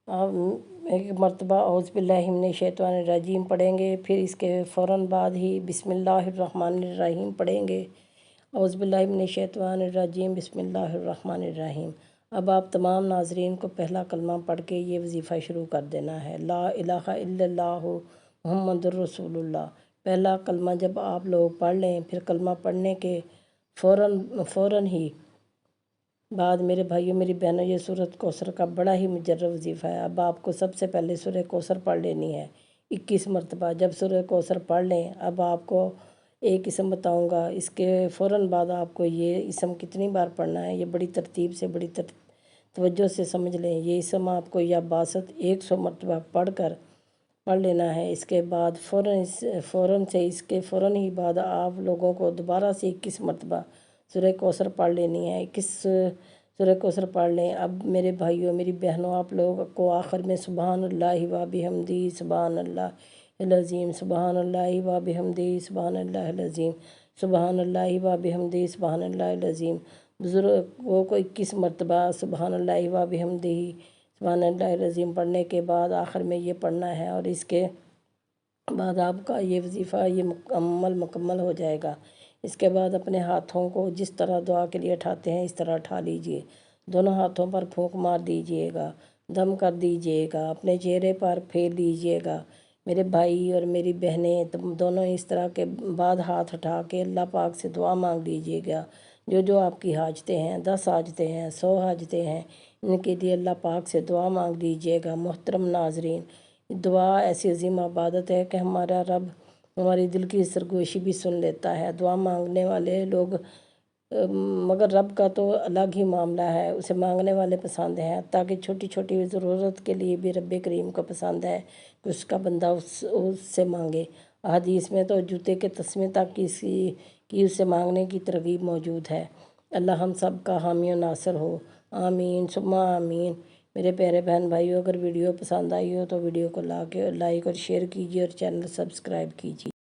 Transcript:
आप एक मरतबा औज़ बिल्लाहि मिनश शैतानिर रजीम पढ़ेंगे, फिर इसके फ़ौरन बाद ही बिस्मिल्लाहिर्रहमानिर्रहीम पढ़ेंगे। औज़ बिल्लाहि मिनश शैतानिर रजीम बिस्मिल्लाहिर्रहमानिर्रहीम। अब आप तमाम नाज़रीन को पहला कलमा पढ़ के ये वज़ीफ़ा शुरू कर देना है, ला इलाहा इल्लल्लाहु मुहम्मदुर रसूलुल्लाह। पहला कलमा जब आप लोग पढ़ लें, फिर कलमा पढ़ने के फ़ौरन ही बाद मेरे भाइयों मेरी बहनों, ये सूरत कौसर का बड़ा ही मुजर्रब वज़ीफ़ा है। अब आपको सबसे पहले सूरह कौसर पढ़ लेनी है 21 मरतबा। जब सूरह कौसर पढ़ लें, अब आपको एक इसम बताऊंगा, इसके फ़ौरन बाद आपको ये इसम कितनी बार पढ़ना है, ये बड़ी तरतीब से बड़ी तवज्जो से समझ लें। ये इसम आपको या बासत 100 मरतबा पढ़ लेना है। इसके बाद फ़ौरन से इसके फ़ौरन ही बाद आप लोगों को दोबारा से 21 मरतबा सूरह कौसर पढ़ लेनी है। 21 सूरह कौसर पढ़ लें। अब मेरे भाइयों मेरी बहनों, आप लोग को आखिर में सुबहानल्लाहि व बिहम्दी सुबहानल्लाहिल अज़ीम सुबहानल्लाहि व बिहम्दी सुबहानल्लाहिल अज़ीम सुबहानल्लाहि व बिहम्दी सुबहानल्लाहिल अज़ीम बुज़ुर्गों को 21 मरतबा सुबहानल्लाहि व बिहम्दी सुबहानल्लाहिल अज़ीम पढ़ने के बाद आखिर में ये पढ़ना है, और इसके बाद आपका ये वज़ीफ़ा ये मुकम्मल हो जाएगा। इसके बाद अपने हाथों को जिस तरह दुआ के लिए उठाते हैं इस तरह उठा लीजिए। दोनों हाथों पर फूंक मार दीजिएगा, दम कर दीजिएगा, अपने चेहरे पर फेर लीजिएगा। मेरे भाई और मेरी बहनें तुम दोनों इस तरह के बाद हाथ उठा के अल्लाह पाक से दुआ मांग लीजिएगा। जो जो आपकी हाजतें हैं, 10 हाजतें हैं, 100 हाजतें हैं, इनके लिए अल्लाह पाक से दुआ मांग लीजिएगा। मोहतरम नाजरीन, दुआ ऐसी अजीम इबादत है कि हमारा रब हमारी दिल की सरगोशी भी सुन लेता है। दुआ मांगने वाले लोग मगर रब का तो अलग ही मामला है, उसे मांगने वाले पसंद हैं। ताकि छोटी छोटी ज़रूरत के लिए भी रब करीम को पसंद है कि उसका बंदा उससे मांगे। हदीस में तो जूते के तस्मे तक की उससे मांगने की तरगीब मौजूद है। अल्लाह हम सब का हामी और नासर हो, आमीन सुम्मा आमीन। मेरे प्यारे बहन भाइयों, अगर वीडियो पसंद आई हो तो वीडियो को लाइक और शेयर कीजिए और चैनल सब्सक्राइब कीजिए।